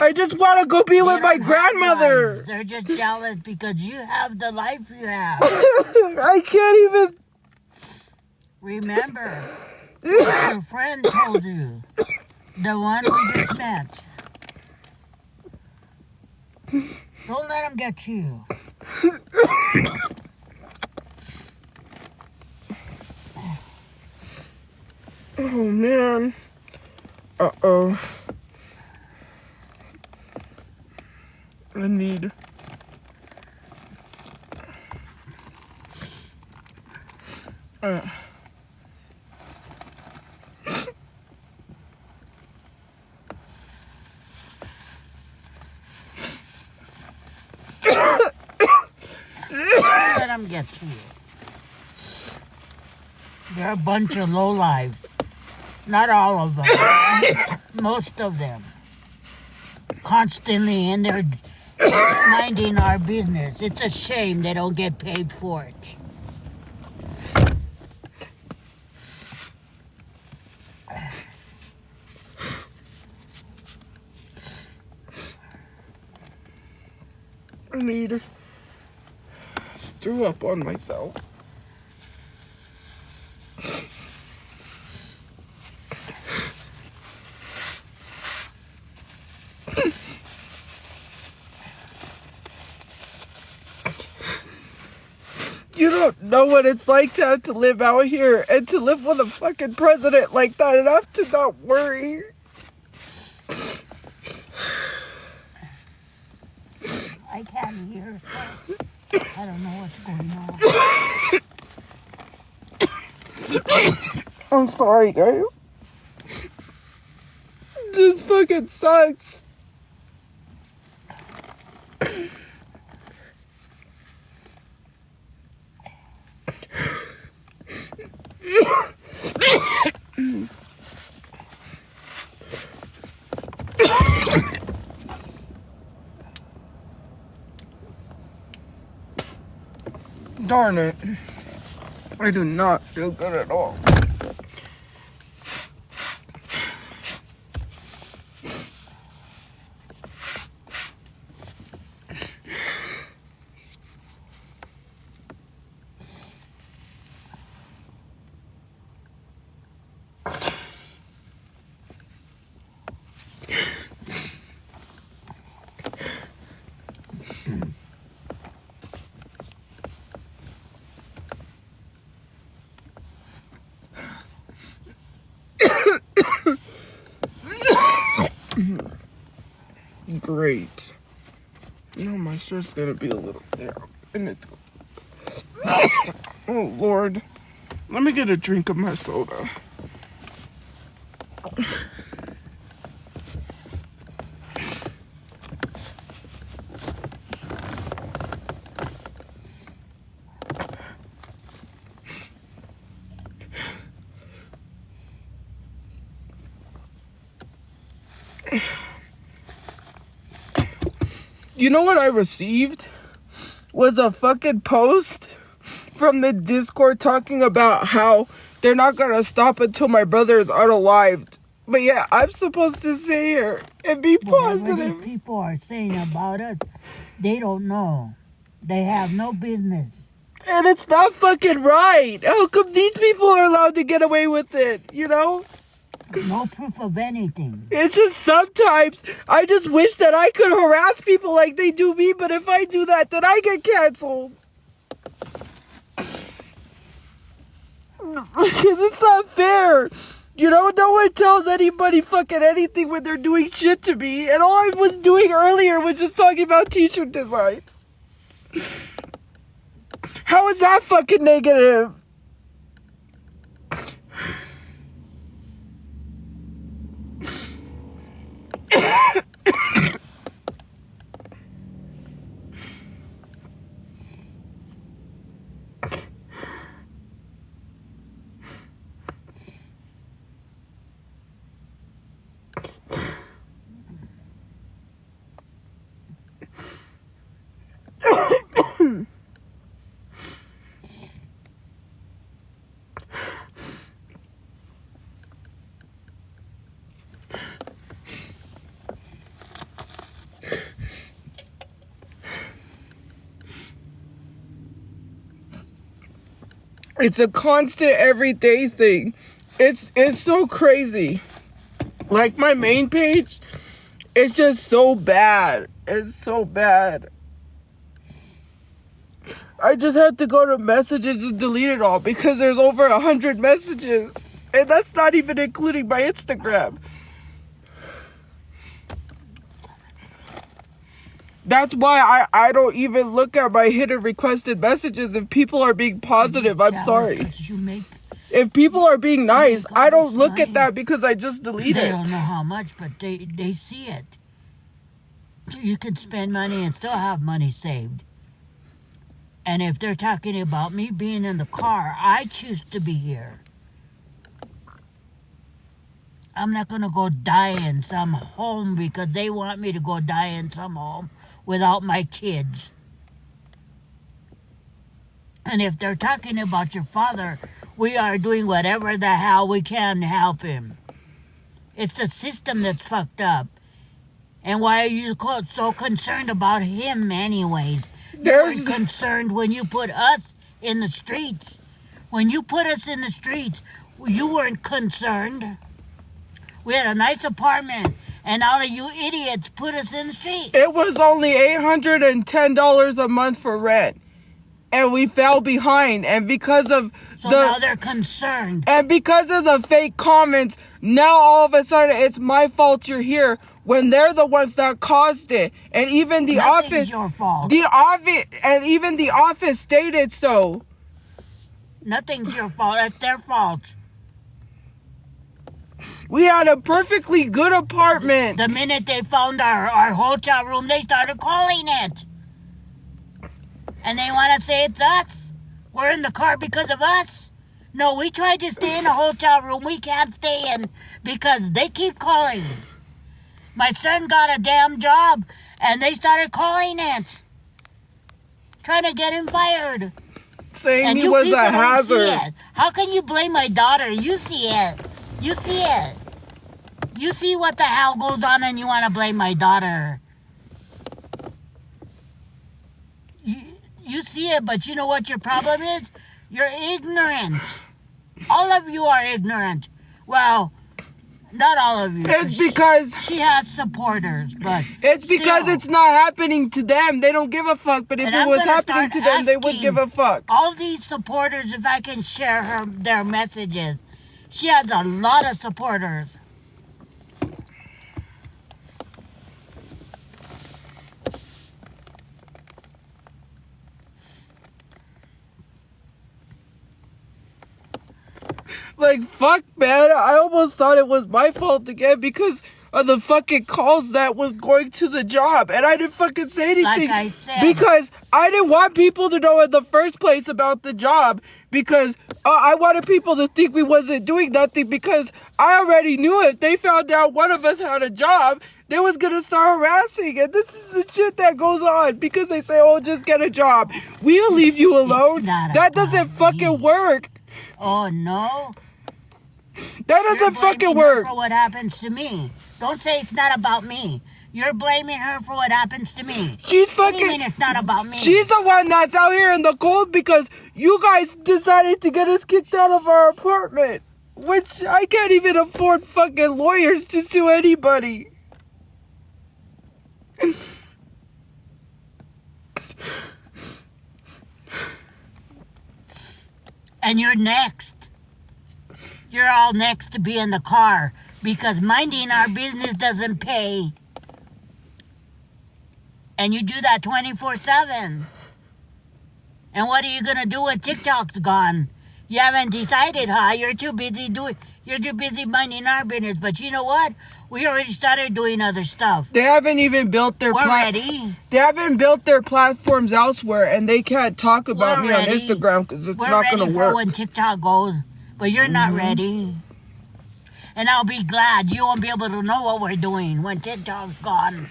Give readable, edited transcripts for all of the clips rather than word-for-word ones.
I just want to go be with my grandmother. They're just jealous because you have the life you have. I can't even... Remember what your friend told you. The one we just met. Don't let him get you. Oh, man. Uh-oh. I need... Let them get to you. They're a bunch of lowlives. Not all of them. Most of them. Constantly in there minding our business. It's a shame they don't get paid for it. I need... threw up on myself. You don't know what it's like to have to live out here and to live with a fucking president like that and have to not worry. I can't hear. I don't know what's going on. I'm sorry, guys. This fucking sucks. Darn it. I do not feel good at all. Great. No, my shirt's gonna be a little there. And it's... Oh, Lord. Let me get a drink of my soda. You know what I received? Was a fucking post from the Discord talking about how they're not gonna stop until my brother is unalived. But yeah, I'm supposed to sit here and be positive. Whatever these people are saying about us, they don't know. They have no business. And it's not fucking right. How come these people are allowed to get away with it, you know? No proof of anything. It's just sometimes I just wish that I could harass people like they do me, but if I do that, then I get canceled. Because it's not fair. You know, no one tells anybody fucking anything when they're doing shit to me. And all I was doing earlier was just talking about t-shirt designs. How is that fucking negative? It's a constant everyday thing. It's so crazy. Like my main page, it's just so bad. It's so bad. I just had to go to messages and delete it all because there's over 100 messages. And that's not even including my Instagram. That's why I don't even look at my hidden requested messages. If people are being positive, I'm sorry. If people are being nice, I don't look at that because I just delete it. They don't know how much, but they see it. You can spend money and still have money saved. And if they're talking about me being in the car, I choose to be here. I'm not going to go die in some home because they want me to go die in some home without my kids. And if they're talking about your father, we are doing whatever the hell we can to help him. It's the system that's fucked up. And why are you so concerned about him anyways? You're concerned when you put us in the streets. When you put us in the streets, you weren't concerned. We had a nice apartment, and all of you idiots put us in the street. It was only $810 a month for rent. And we fell behind. And because of now they're concerned. And because of the fake comments, now all of a sudden it's my fault you're here when they're the ones that caused it. And even the office, your fault. And even the office stated so. Nothing's your fault. It's their fault. We had a perfectly good apartment. The minute they found our hotel room, they started calling it. And they want to say it's us. We're in the car because of us. No, we tried to stay in a hotel room we can't stay in because they keep calling. My son got a damn job, and they started calling it. Trying to get him fired. Saying and he was a hazard. How can you blame my daughter? You see it. You see it. You see what the hell goes on and you want to blame my daughter. You see it, but you know what your problem is? You're ignorant. All of you are ignorant. Well, not all of you. It's because she has supporters, but it's because it's not happening to them. They don't give a fuck. But if it was happening to them, they would give a fuck. All these supporters, if I can share their messages. She has a lot of supporters. Like, fuck, man. I almost thought it was my fault again because of the fucking calls that was going to the job. And I didn't fucking say anything. Like I said. Because I didn't want people to know in the first place about the job. Because I wanted people to think we wasn't doing nothing. Because I already knew if they found out one of us had a job, they was going to start harassing. And this is the shit that goes on. Because they say, oh, just get a job. We'll leave you alone. That doesn't fucking work. Oh, no? That doesn't fucking work. For what happens to me. Don't say it's not about me. You're blaming her for what happens to me. She's fucking... What do you mean it's not about me? She's the one that's out here in the cold because you guys decided to get us kicked out of our apartment. Which I can't even afford fucking lawyers to sue anybody. And you're next. You're all next to be in the car because minding our business doesn't pay. And you do that 24/7. And what are you going to do when TikTok's gone? You haven't decided, huh? You're too busy minding our business. But you know what? We already started doing other stuff. They haven't even built their ready. They haven't built their platforms elsewhere, and they can't talk about me on Instagram because it's not going to work. We're ready for when TikTok goes, but you're not ready. And I'll be glad you won't be able to know what we're doing when TikTok's gone.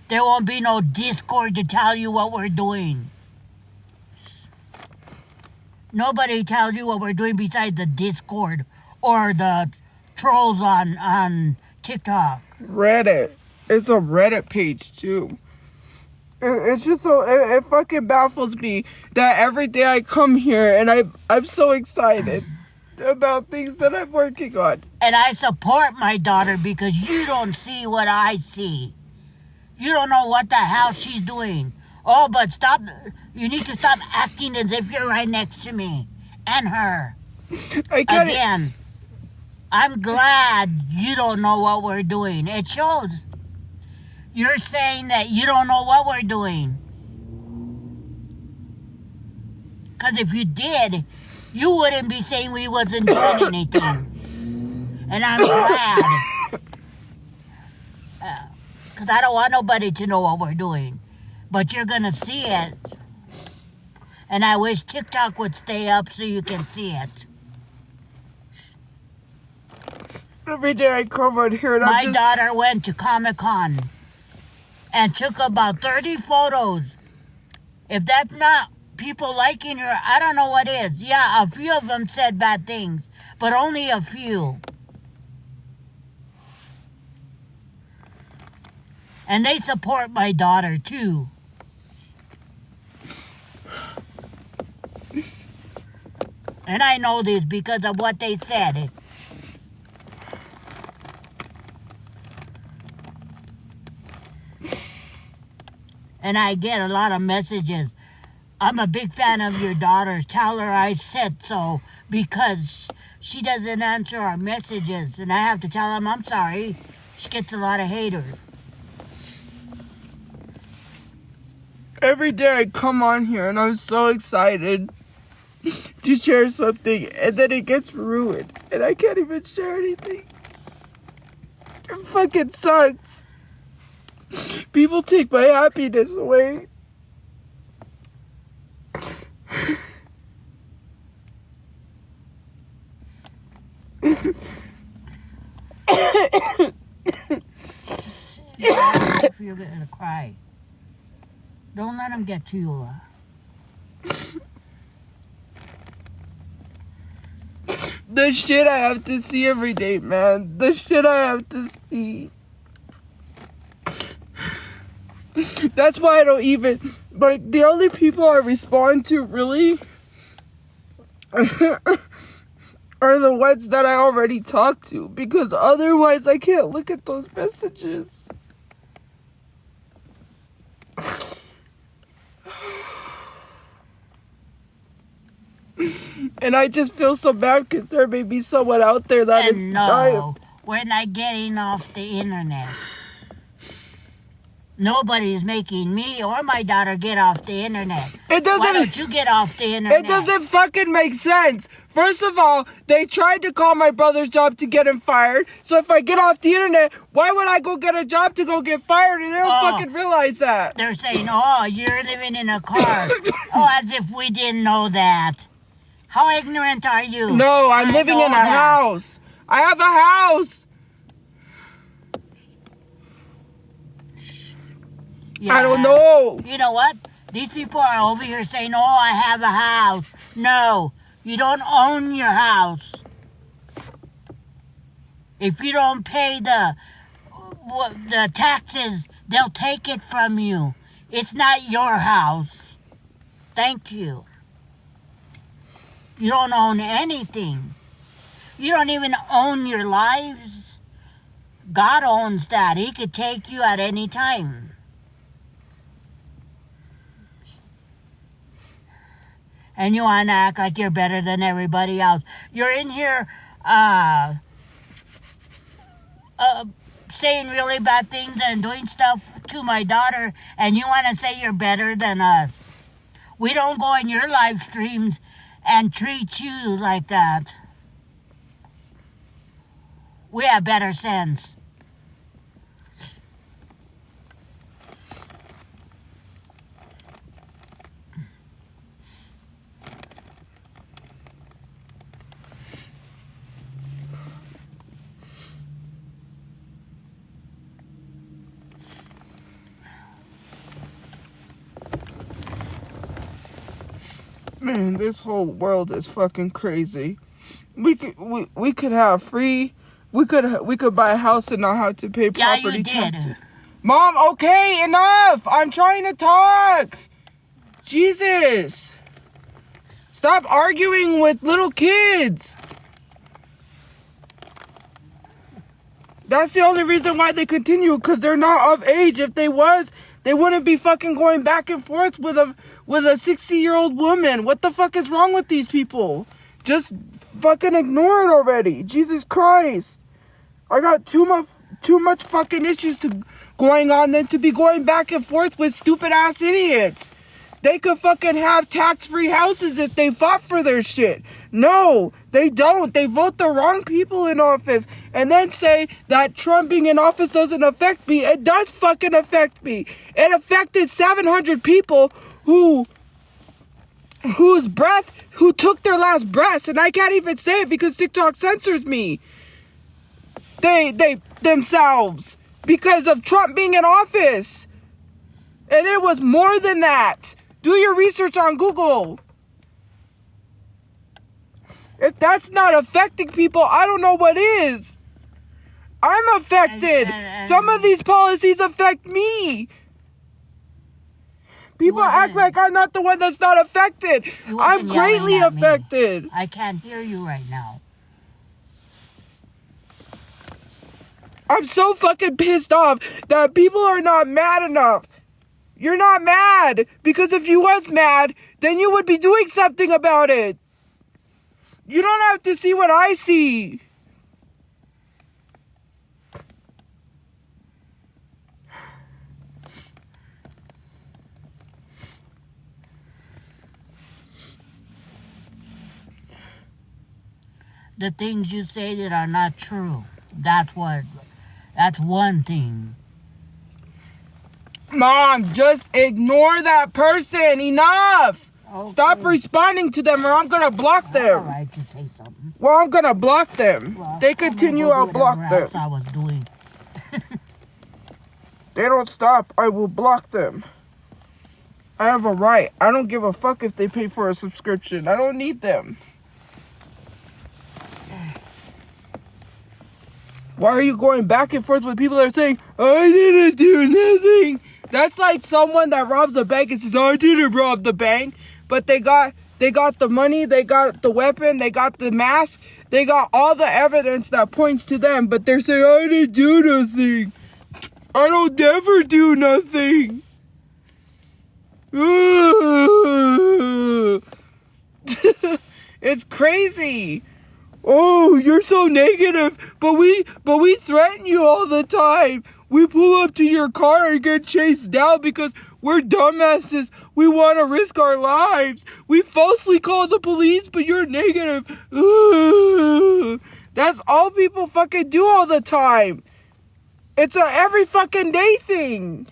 There won't be no Discord to tell you what we're doing. Nobody tells you what we're doing besides the Discord or the trolls on TikTok. Reddit. It's a Reddit page too. It's just so, it fucking baffles me that every day I come here and I'm so excited about things that I'm working on. And I support my daughter because you don't see what I see. You don't know what the hell she's doing. Oh, but stop. You need to stop acting as if you're right next to me and her. Again, I'm glad you don't know what we're doing. It shows. You're saying that you don't know what we're doing. Because if you did, you wouldn't be saying we wasn't doing anything. And I'm glad. Because I don't want nobody to know what we're doing. But you're going to see it. And I wish TikTok would stay up so you can see it. Every day I come out here and My daughter went to Comic-Con and took about 30 photos. If that's not people liking her, I don't know what is. Yeah, a few of them said bad things, but only a few. And they support my daughter, too. And I know this because of what they said. And I get a lot of messages. I'm a big fan of your daughter. Tell her I said so because she doesn't answer our messages. And I have to tell them I'm sorry. She gets a lot of haters. Every day I come on here and I'm so excited to share something and then it gets ruined and I can't even share anything. It fucking sucks. People take my happiness away. If you're gonna cry, don't let them get to you. The shit I have to see every day, man. The shit I have to see. That's why I don't even... But the only people I respond to, really, are the ones that I already talked to. Because otherwise, I can't look at those messages. And I just feel so bad because there may be someone out there that is no, we're not getting off the internet. Nobody's making me or my daughter get off the internet. It doesn't. Why don't you get off the internet? It doesn't fucking make sense. First of all, they tried to call my brother's job to get him fired. So if I get off the internet, why would I go get a job to go get fired? And they don't fucking realize that. They're saying, oh, you're living in a car. Oh, as if we didn't know that. How ignorant are you? No, I'm living in a house. I have a house. Yeah. I don't know. You know what? These people are over here saying, oh, I have a house. No, you don't own your house. If you don't pay the taxes, they'll take it from you. It's not your house. Thank you. You don't own anything. You don't even own your lives. God owns that. He could take you at any time. And you want to act like you're better than everybody else. You're in here saying really bad things and doing stuff to my daughter, and you want to say you're better than us. We don't go in your live streams and treat you like that. We have better sense. Man, this whole world is fucking crazy. We could have free. We could buy a house and not have to pay property taxes. Mom, okay, enough. I'm trying to talk. Jesus. Stop arguing with little kids. That's the only reason why they continue, because they're not of age. If they was, they wouldn't be fucking going back and forth with a 60-year-old woman. What the fuck is wrong with these people? Just fucking ignore it already. Jesus Christ. I got too much fucking issues going on than to be going back and forth with stupid ass idiots. They could fucking have tax-free houses if they fought for their shit. No, they don't. They vote the wrong people in office and then say that Trump being in office doesn't affect me. It does fucking affect me. It affected 700 people who took their last breaths, and I can't even say it because TikTok censors me. They themselves, because of Trump being in office. And it was more than that. Do your research on Google. If that's not affecting people, I don't know what is. I'm affected. Some of these policies affect me. People act like I'm not the one that's not affected. I'm greatly affected. I can't hear you right now. I'm so fucking pissed off that people are not mad enough. You're not mad, because if you was mad, then you would be doing something about it. You don't have to see what I see. The things you say that are not true. That's one thing. Mom, just ignore that person. Enough. Okay. Stop responding to them or I'm going to block them. All right, you say something. Well, I'm going to block them. Well, they continue, I'll block them. I was doing. They don't stop, I will block them. I have a right. I don't give a fuck if they pay for a subscription. I don't need them. Why are you going back and forth with people that are saying, I didn't do nothing? That's like someone that robs a bank and says, I didn't rob the bank. But they got the money, they got the weapon, they got the mask, they got all the evidence that points to them. But they're saying, I didn't do nothing. I don't ever do nothing. It's crazy. Oh, you're so negative, but we threaten you all the time. We pull up to your car and get chased down because we're dumbasses. We want to risk our lives. We falsely call the police, but you're negative. That's all people fucking do all the time. It's a every fucking day thing.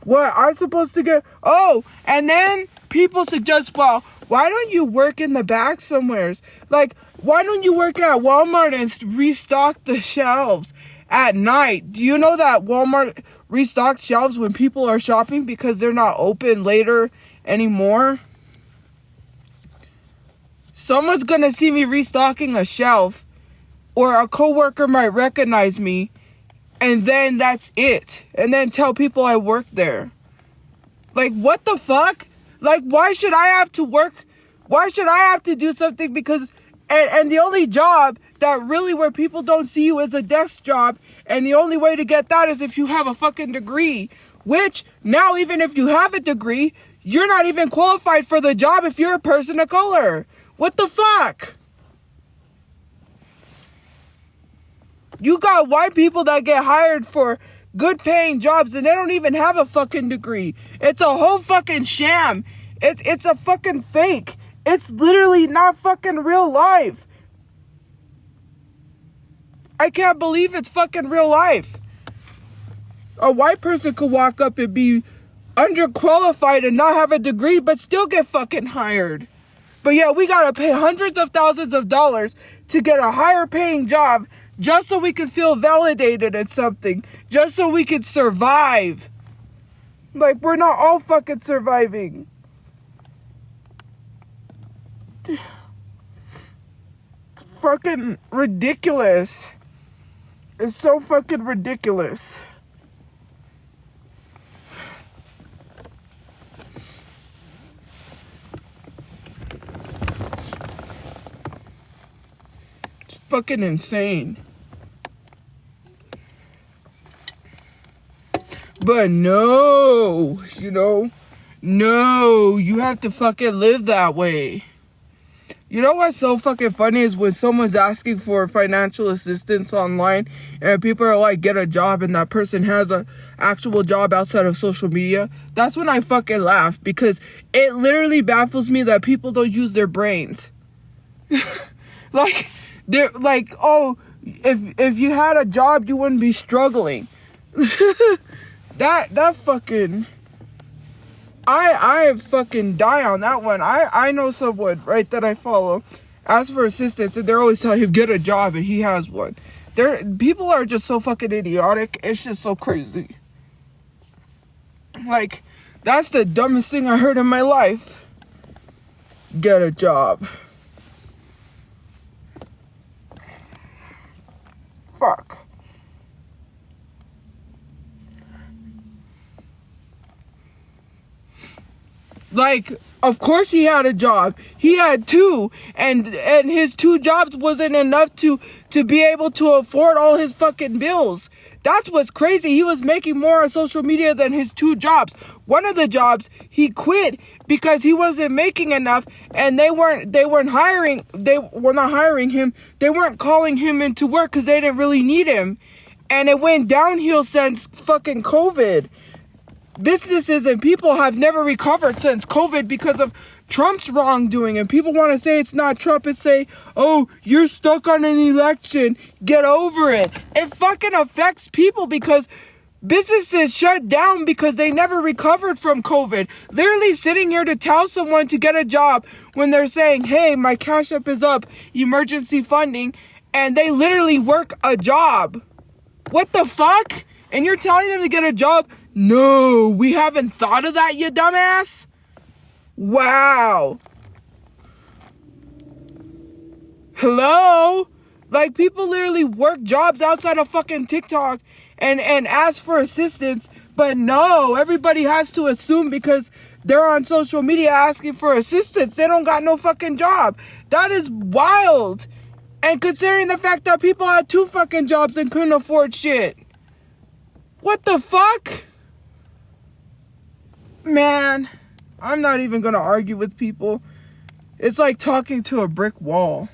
What, I'm supposed to get... Oh, and then people suggest, well, why don't you work in the back somewheres? Like, why don't you work at Walmart and restock the shelves at night? Do you know that Walmart restocks shelves when people are shopping because they're not open later anymore? Someone's gonna see me restocking a shelf, or a coworker might recognize me, and then that's it. And then tell people I work there. Like, what the fuck? Like, why should I have to work? Why should I have to do something because... And the only job that really where people don't see you is a desk job. And the only way to get that is if you have a fucking degree. Which, now even if you have a degree, you're not even qualified for the job if you're a person of color. What the fuck? You got white people that get hired for good paying jobs and they don't even have a fucking degree. It's a whole fucking sham. It's a fucking fake. It's literally not fucking real life. I can't believe it's fucking real life. A white person could walk up and be underqualified and not have a degree but still get fucking hired. But yeah, we gotta pay hundreds of thousands of dollars to get a higher paying job just so we can feel validated at something. Just so we can survive. Like, we're not all fucking surviving. It's fucking ridiculous. It's so fucking ridiculous. fucking insane. But no, no, you have to fucking live that way. You know what's so fucking funny is when someone's asking for financial assistance online and people are like, get a job, and that person has a actual job outside of social media. That's when I fucking laugh, because it literally baffles me that people don't use their brains. Like, they're like, oh, if you had a job, you wouldn't be struggling. That fucking... I fucking die on that one. I know someone, right, that I follow, ask for assistance, and they're always telling him get a job, and he has one. People are just so fucking idiotic. It's just so crazy. Like, that's the dumbest thing I heard in my life. Get a job. Fuck. Like, of course he had a job. He had two, and his two jobs wasn't enough to be able to afford all his fucking bills. That's what's crazy. He was making more on social media than his two jobs. One of the jobs he quit because he wasn't making enough, and they were not hiring him. They weren't calling him into work because they didn't really need him. And it went downhill since fucking COVID. Businesses and people have never recovered since COVID because of Trump's wrongdoing. And people want to say it's not Trump and say, oh, you're stuck on an election, get over it. It fucking affects people because businesses shut down because they never recovered from COVID. Literally sitting here to tell someone to get a job when they're saying, hey, my Cash App is up, emergency funding, and they literally work a job. What the fuck? And you're telling them to get a job? No, we haven't thought of that, you dumbass. Wow. Hello? Like, people literally work jobs outside of fucking TikTok and ask for assistance. But no, everybody has to assume because they're on social media asking for assistance, they don't got no fucking job. That is wild. And considering the fact that people had two fucking jobs and couldn't afford shit. What the fuck? Man, I'm not even gonna argue with people. It's like talking to a brick wall.